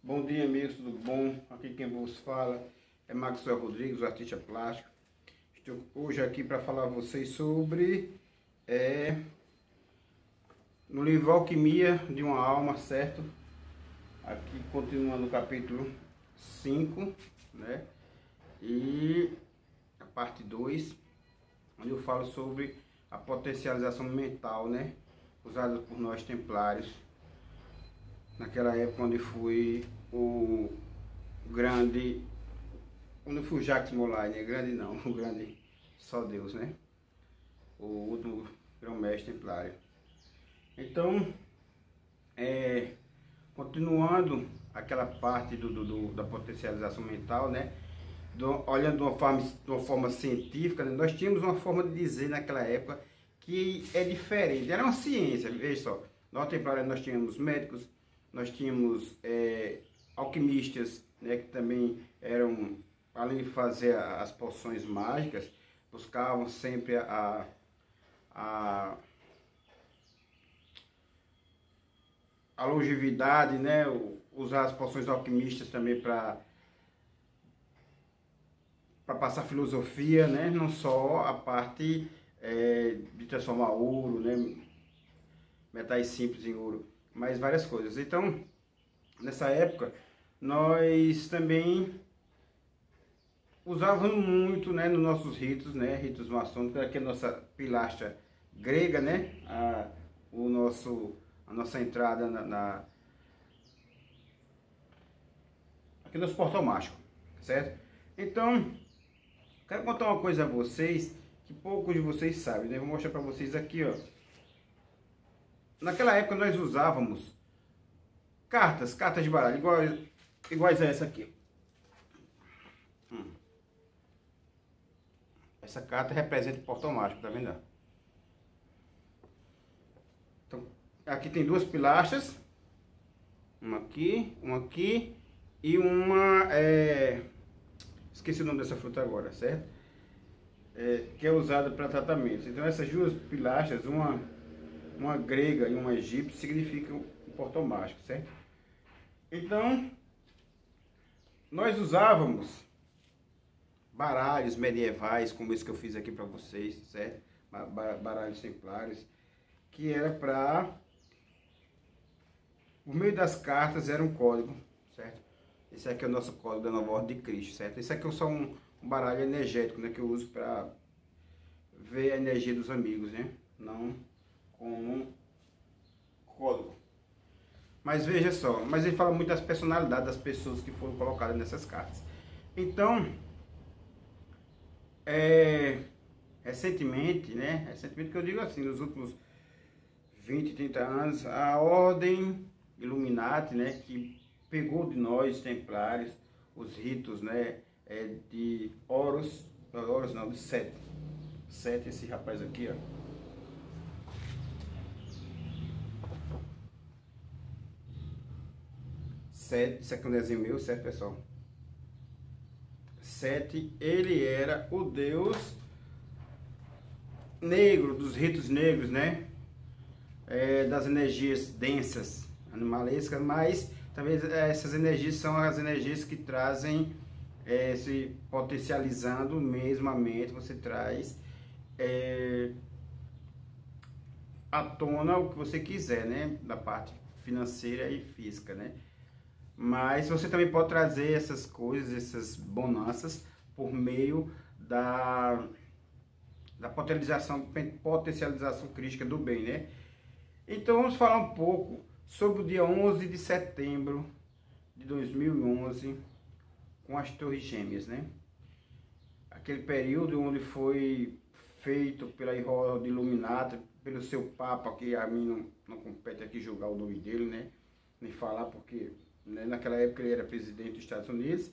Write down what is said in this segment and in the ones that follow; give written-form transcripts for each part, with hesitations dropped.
Bom dia, amigos, tudo bom? Aqui quem vos fala é Maxwell Rodrigues, o artista plástico. Estou hoje aqui para falar a vocês sobre no livro Alquimia de uma Alma, certo? Aqui continuando o capítulo 5, né? E a parte 2, onde eu falo sobre a potencialização mental, né? Usada por nós templários. Naquela época onde fui o grande, quando fui o Jacques Molay, né? Grande não, o grande só Deus, né? O último grão-mestre templário. Então, continuando aquela parte da potencialização mental, né? Olhando de uma forma científica, né? Nós tínhamos uma forma de dizer naquela época que é diferente, era uma ciência, veja só. Nós templários nós tínhamos médicos, nós tínhamos alquimistas, né, que também eram, além de fazer as poções mágicas, buscavam sempre a longevidade, né, usar as poções alquimistas também para passar filosofia, né, não só a parte de transformar ouro, né, metais simples em ouro, mas várias coisas. Então, nessa época, nós também usávamos muito, né, nos nossos ritos, né, ritos maçônicos, aqui a nossa pilastra grega, né, a nossa entrada aqui no portal mágico, certo? Então, quero contar uma coisa a vocês que poucos de vocês sabem, né? Vou mostrar para vocês aqui, ó. Naquela época nós usávamos cartas de baralho, iguais a essa aqui. Essa carta representa o portal mágico, tá vendo? Então, aqui tem duas pilastras, uma aqui e uma, esqueci o nome dessa fruta agora, certo? Que é usada para tratamentos. Então essas duas pilastras, uma grega e uma egípcia, significam o portal mágico, certo? Então, nós usávamos baralhos medievais, como esse que eu fiz aqui para vocês, certo? Baralhos templários, que era para, por meio das cartas, era um código, certo? Esse aqui é o nosso código da Nova Ordem de Cristo, certo? Esse aqui é só um baralho energético, né, que eu uso para ver a energia dos amigos, né? Não como um código. Mas veja só, mas ele fala muito das personalidades das pessoas que foram colocadas nessas cartas. Então, recentemente, que eu digo assim, nos últimos 20, 30 anos, a Ordem Illuminati, né, que pegou de nós, templários, os ritos, né, de Horus não, de Sete. Sete, esse rapaz aqui, ó. Sete, isso aqui é um desenho meu, certo, pessoal? Sete, ele era o deus negro, dos ritos negros, né? Das energias densas, animalescas, mas talvez essas energias são as energias que trazem, se potencializando mesmo a mente, você traz à tona o que você quiser, né? Da parte financeira e física, né? Mas você também pode trazer essas coisas, essas bonanças, por meio da potencialização crística do bem, né? Então vamos falar um pouco sobre o dia 11 de setembro de 2011, com as Torres Gêmeas, né? Aquele período onde foi feito pela Ordem Illuminati, pelo seu Papa, que a mim não compete aqui julgar o nome dele, né? Nem falar porque... Naquela época ele era presidente dos Estados Unidos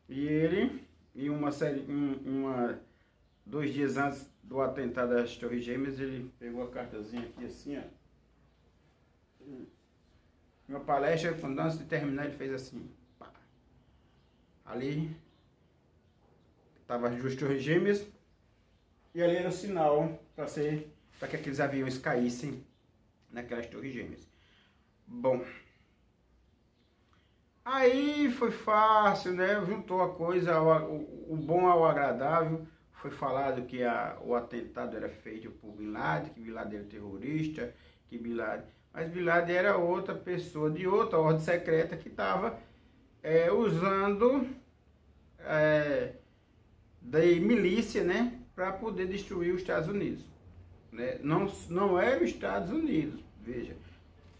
e ele, em 2 dias antes do atentado das Torres Gêmeas, ele pegou a cartazinha aqui assim, ó. Uma palestra, quando antes de terminar, ele fez assim, pá. Ali estava as 2 Torres Gêmeas e ali era o sinal para que aqueles aviões caíssem naquelas Torres Gêmeas. Bom, Aí foi fácil, né? Juntou a coisa, o bom ao agradável. Foi falado que o atentado era feito por Bin Laden, que Bin Laden era terrorista, que Bin Laden... Mas Bin Laden era outra pessoa de outra ordem secreta que estava usando da milícia, né? Para poder destruir os Estados Unidos. Né? Não era os Estados Unidos, veja.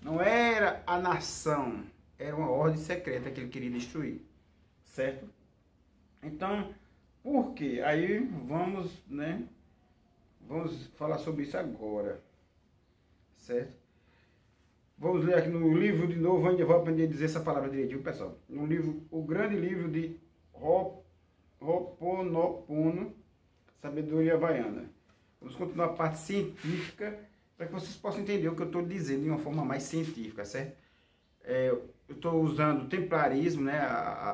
Não era a nação, era uma ordem secreta que ele queria destruir, certo? Então, por quê? Aí vamos, né? Vamos falar sobre isso agora, certo? Vamos ler aqui no livro de novo, ainda vou aprender a dizer essa palavra direitinho, pessoal. No livro, o grande livro de Ho'oponopono, Sabedoria Havaiana. Vamos continuar a parte científica, para que vocês possam entender o que eu estou dizendo de uma forma mais científica, certo? Eu estou usando o templarismo, né,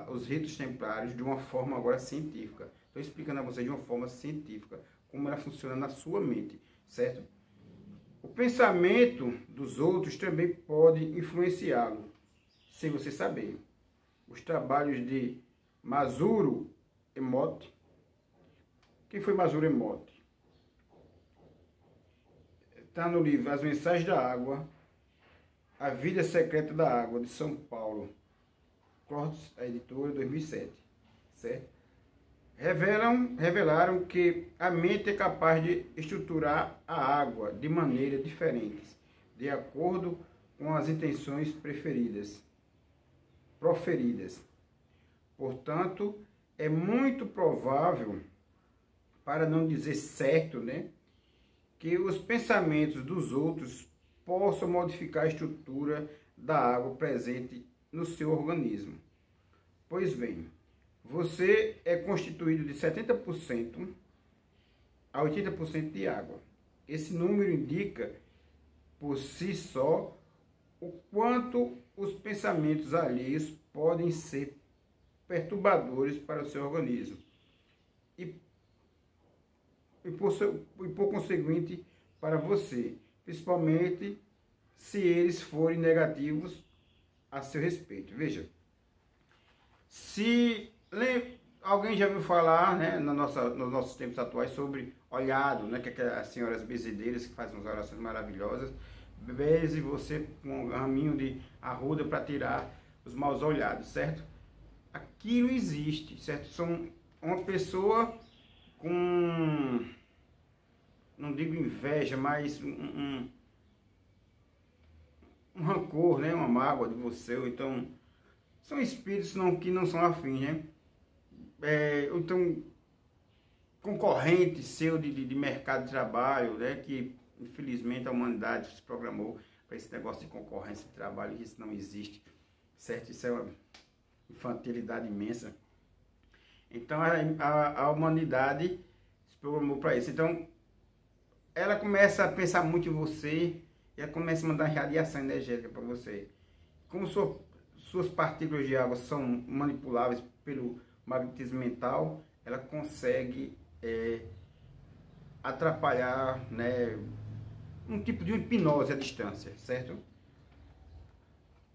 os ritos templários, de uma forma agora científica. Estou explicando a vocês de uma forma científica, como ela funciona na sua mente, certo? O pensamento dos outros também pode influenciá-lo, sem você saber. Os trabalhos de Masaru Emoto. Quem foi Masaru Emoto? Está no livro As Mensagens da Água, A Vida Secreta da Água, de São Paulo, Cortes, a editora, 2007, certo? Revelaram que a mente é capaz de estruturar a água de maneiras diferentes, de acordo com as intenções proferidas. Portanto, é muito provável, para não dizer certo, né, que os pensamentos dos outros possam modificar a estrutura da água presente no seu organismo. Pois bem, você é constituído de 70% a 80% de água. Esse número indica, por si só, o quanto os pensamentos alheios podem ser perturbadores para o seu organismo. E por conseguinte, para você, principalmente se eles forem negativos a seu respeito. Veja, se alguém já ouviu falar, né, nos nossos tempos atuais, sobre olhado, né, que é as senhoras bezedeiras que fazem umas orações maravilhosas, beze você com um raminho de arruda para tirar os maus olhados, certo? Aquilo existe, certo? São uma pessoa com, não digo inveja, mas um rancor, né? Uma mágoa de você, ou então são espíritos que não são afins, né? Ou então concorrente seu de mercado de trabalho, né? Que infelizmente a humanidade se programou para esse negócio de concorrência de trabalho, e isso não existe, certo? Isso é uma infantilidade imensa. Então a humanidade se programou para isso. Então ela começa a pensar muito em você, e ela começa a mandar radiação energética para você. Como suas partículas de água são manipuláveis pelo magnetismo mental, ela consegue atrapalhar, né, um tipo de hipnose à distância, certo?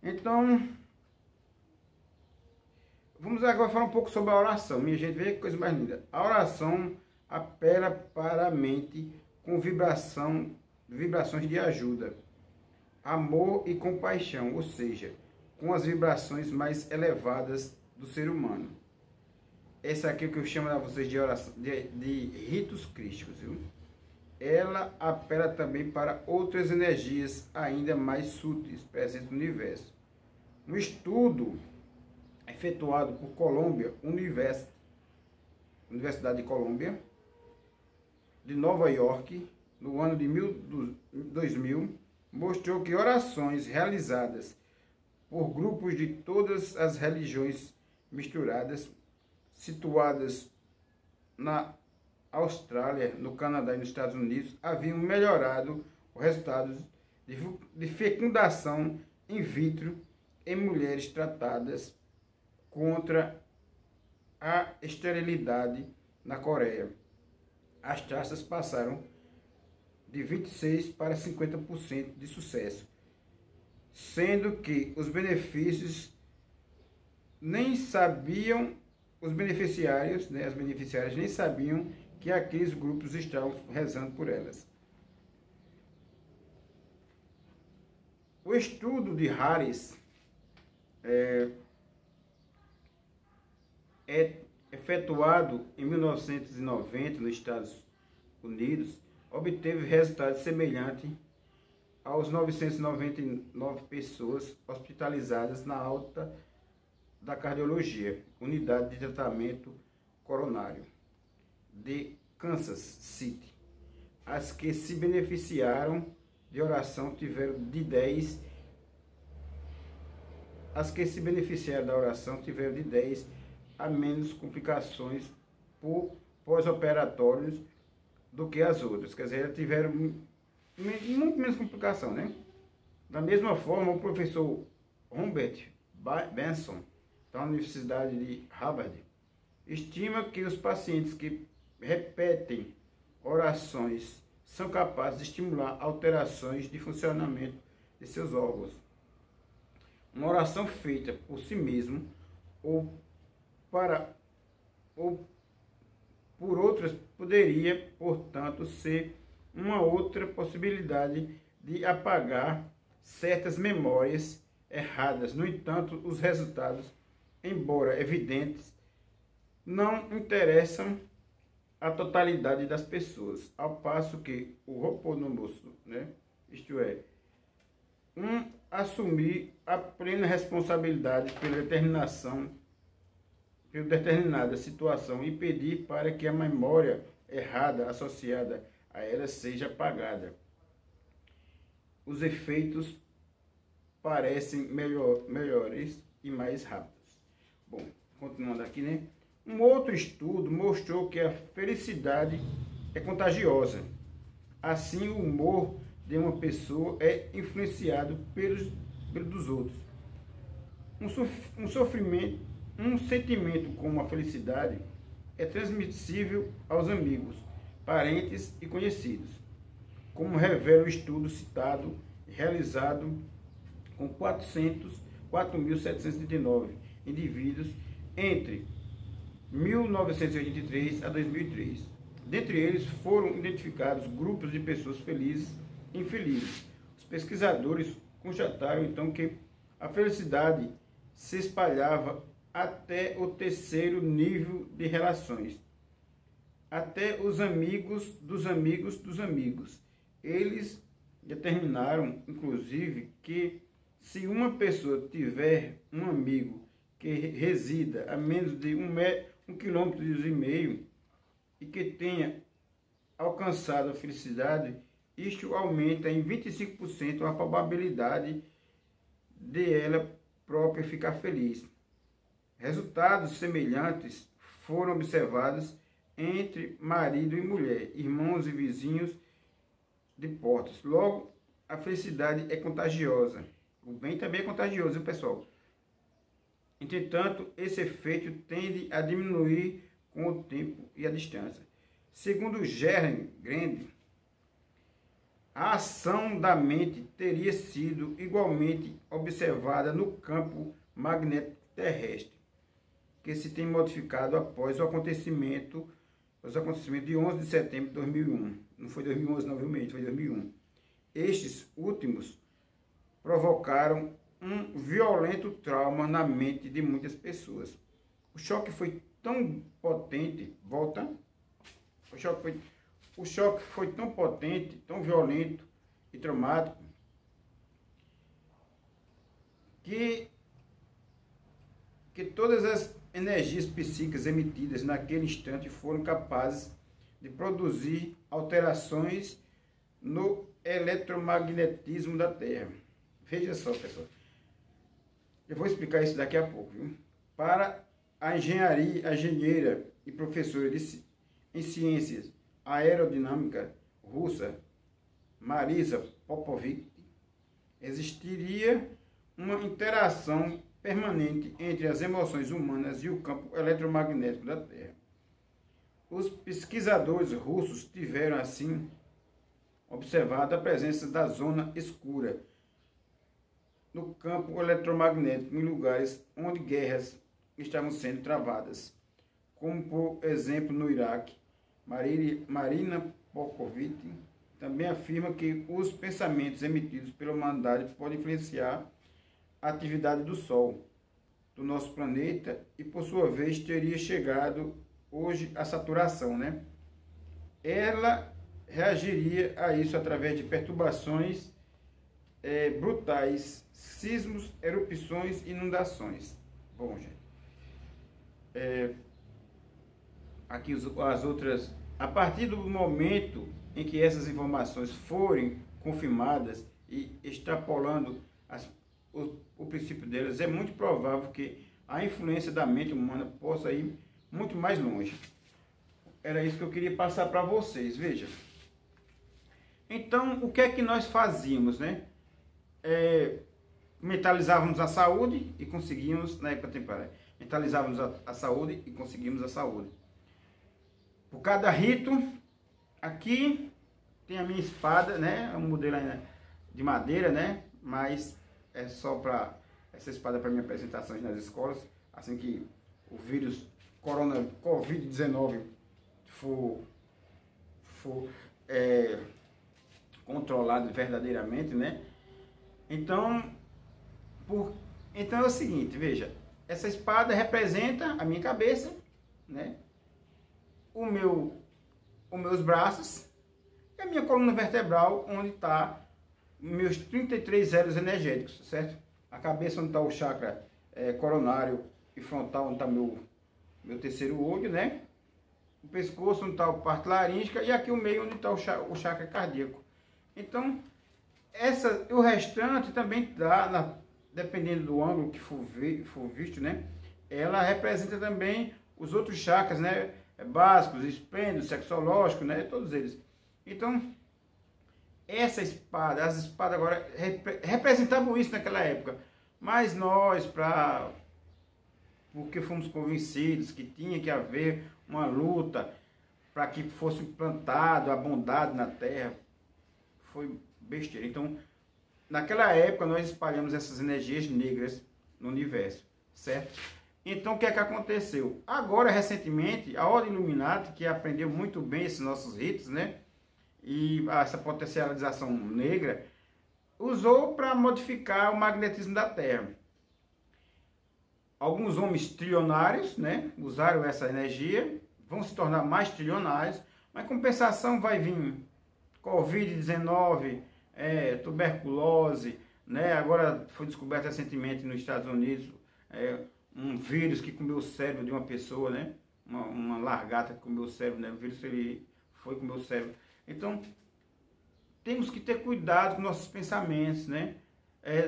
Então, vamos agora falar um pouco sobre a oração. Minha gente, veja que coisa mais linda. A oração apela para a mente com vibrações de ajuda, amor e compaixão, ou seja, com as vibrações mais elevadas do ser humano. Essa aqui é o que eu chamo a vocês de oração, de ritos crísticos, viu? Ela apela também para outras energias ainda mais sutis presentes no universo. Um estudo efetuado por Universidade de Colômbia, de Nova York, no ano de 2000, mostrou que orações realizadas por grupos de todas as religiões misturadas, situadas na Austrália, no Canadá e nos Estados Unidos, haviam melhorado os resultados de fecundação in vitro em mulheres tratadas contra a esterilidade na Coreia. As taxas passaram de 26% para 50% de sucesso, sendo que os benefícios nem sabiam, os beneficiários, né, as beneficiárias nem sabiam que aqueles grupos estavam rezando por elas. O estudo de Harris é efetuado em 1990 nos Estados Unidos, obteve resultados semelhantes aos 999 pessoas hospitalizadas na alta da cardiologia, unidade de tratamento coronário de Kansas City. As que se beneficiaram de oração tiveram de 10 a menos complicações por pós-operatórios do que as outras. Quer dizer, tiveram muito menos complicação, né? Da mesma forma, o professor Humbert Benson, da Universidade de Harvard, estima que os pacientes que repetem orações são capazes de estimular alterações de funcionamento de seus órgãos. Uma oração feita por si mesmo ou por outras poderia, portanto, ser uma outra possibilidade de apagar certas memórias erradas. No entanto, os resultados, embora evidentes, não interessam a totalidade das pessoas, ao passo que o Ho'oponopono, né, isto é, assumir a plena responsabilidade pela determinada situação e pedir para que a memória errada associada a ela seja apagada. Os efeitos parecem melhores e mais rápidos. Bom, continuando aqui, né? Um outro estudo mostrou que a felicidade é contagiosa. Assim, o humor de uma pessoa é influenciado pelos outros. Um sentimento como a felicidade é transmissível aos amigos, parentes e conhecidos, como revela o estudo citado, realizado com 4.739 indivíduos entre 1983 a 2003. Dentre eles foram identificados grupos de pessoas felizes e infelizes. Os pesquisadores constataram então que a felicidade se espalhava até o terceiro nível de relações, até os amigos dos amigos dos amigos. Eles determinaram, inclusive, que se uma pessoa tiver um amigo que resida a menos de 1,5 quilômetro e que tenha alcançado a felicidade, isto aumenta em 25% a probabilidade de ela própria ficar feliz. Resultados semelhantes foram observados entre marido e mulher, irmãos e vizinhos de portas. Logo, a felicidade é contagiosa. O bem também é contagioso, viu, pessoal? Entretanto, esse efeito tende a diminuir com o tempo e a distância. Segundo Gerhard Grande, a ação da mente teria sido igualmente observada no campo magnético terrestre, que se tem modificado após os acontecimentos de 11 de setembro de 2001. Não foi 2011, não, viu, foi 2001. Estes últimos provocaram um violento trauma na mente de muitas pessoas. O choque foi tão potente, o choque foi tão potente, tão violento e traumático, que todas as energias psíquicas emitidas naquele instante foram capazes de produzir alterações no eletromagnetismo da Terra. Veja só, pessoal. Eu vou explicar isso daqui a pouco, viu? Para a engenheira e professora em ciências aerodinâmica russa, Marisa Popovic, existiria uma interação permanente entre as emoções humanas e o campo eletromagnético da Terra. Os pesquisadores russos tiveram, assim, observado a presença da zona escura no campo eletromagnético em lugares onde guerras estavam sendo travadas, como por exemplo no Iraque. Marina Popovic também afirma que os pensamentos emitidos pela humanidade podem influenciar a atividade do Sol, do nosso planeta, e por sua vez teria chegado hoje à saturação, né? Ela reagiria a isso através de perturbações brutais, sismos, erupções, inundações. Bom, gente, aqui as outras, a partir do momento em que essas informações forem confirmadas e extrapolando o princípio delas, é muito provável que a influência da mente humana possa ir muito mais longe. Era isso que eu queria passar para vocês, veja. Então, o que é que nós fazíamos, né? Mentalizávamos a saúde e conseguimos, na época temporária, mentalizávamos a saúde e conseguimos a saúde. Por cada rito, aqui tem a minha espada, né? É um modelo de madeira, né? Mas é só para essa espada para minhas apresentações nas escolas, assim que o vírus Covid-19 for controlado verdadeiramente, né? Então é o seguinte, veja, essa espada representa a minha cabeça, né? Os meus braços e a minha coluna vertebral, onde está meus 33 elos energéticos, certo? A cabeça, onde está o chakra coronário e frontal, onde está meu terceiro olho, né? O pescoço, onde está a parte laríngica, e aqui o meio, onde está o chakra cardíaco. Então, o restante também dá, dependendo do ângulo que for visto, né? Ela representa também os outros chakras, né? Básicos, esplêndidos, sexológicos, né? Todos eles. Então, as espadas agora representavam isso naquela época. Mas nós, porque fomos convencidos que tinha que haver uma luta para que fosse implantado a bondade na Terra, foi besteira. Então, naquela época, nós espalhamos essas energias negras no universo, certo? Então, o que é que aconteceu? Agora, recentemente, a Ordem Illuminati, que aprendeu muito bem esses nossos ritos, né? E essa potencialização negra, usou para modificar o magnetismo da Terra. Alguns homens trilionários, né, usaram essa energia, vão se tornar mais trilionários, mas em compensação vai vir Covid-19, tuberculose, né? Agora foi descoberto recentemente nos Estados Unidos um vírus que comeu o cérebro de uma pessoa, né? Uma largata que comeu o cérebro, né? O vírus foi comer o cérebro. Então, temos que ter cuidado com nossos pensamentos, né?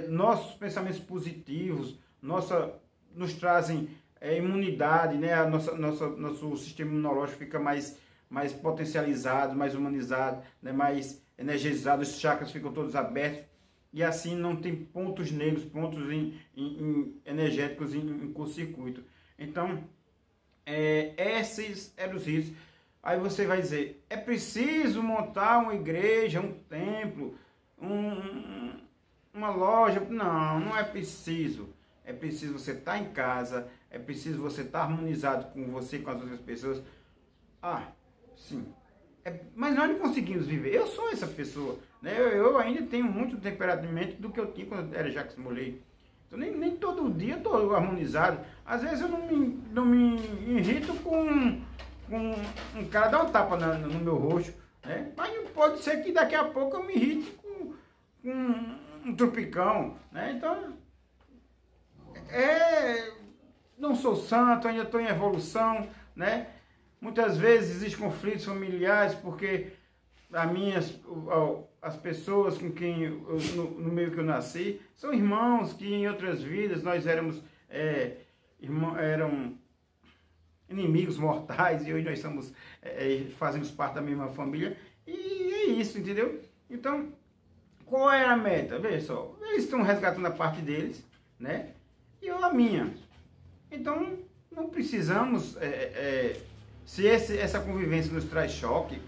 Nossos pensamentos positivos, nos trazem imunidade, né? Nosso sistema imunológico fica mais potencializado, mais humanizado, né? Mais energizado, os chakras ficam todos abertos, e assim não tem pontos negros, pontos energéticos em curto-circuito. Então, esses eram os ritos. Aí você vai dizer, é preciso montar uma igreja, um templo, uma loja? Não, não é preciso. É preciso você estar em casa, é preciso você estar harmonizado com você, com as outras pessoas. Ah, sim. Mas nós não conseguimos viver. Eu sou essa pessoa, né? Eu ainda tenho muito temperamento do que eu tinha quando eu era Jacques Molay. Então nem todo dia eu estou harmonizado. Às vezes eu não me irrito com um cara dar um tapa no meu rosto, né? Mas pode ser que daqui a pouco eu me irrite com um tropicão, né? Então, não sou santo, ainda estou em evolução, né? Muitas vezes existem conflitos familiares porque as pessoas com quem no meio que eu nasci são irmãos que em outras vidas nós eram inimigos mortais, e hoje nós fazemos parte da mesma família, e é isso, entendeu? Então, qual é a meta? Veja só, eles estão resgatando a parte deles, né? E eu a minha. Então, não precisamos, se essa convivência nos traz choque,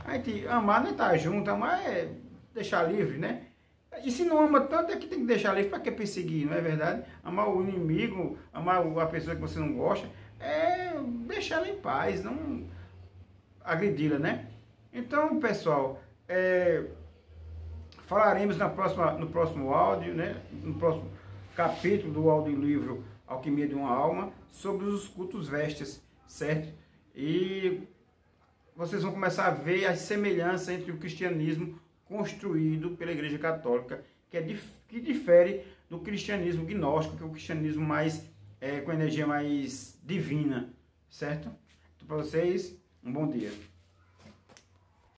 a gente amar não é estar junto, amar é deixar livre, né? E se não ama tanto, é que tem que deixar livre. Para que perseguir, não é verdade? Amar o inimigo, amar a pessoa que você não gosta, é deixar ela em paz, não agredi-la, né? Então, pessoal, falaremos no próximo áudio, né? No próximo capítulo do audiolivro Alquimia de uma Alma, sobre os cultos vestes, certo? E vocês vão começar a ver a semelhança entre o cristianismo construído pela Igreja Católica, que difere do cristianismo gnóstico, que é o cristianismo mais com energia mais divina, certo? Então, para vocês, um bom dia.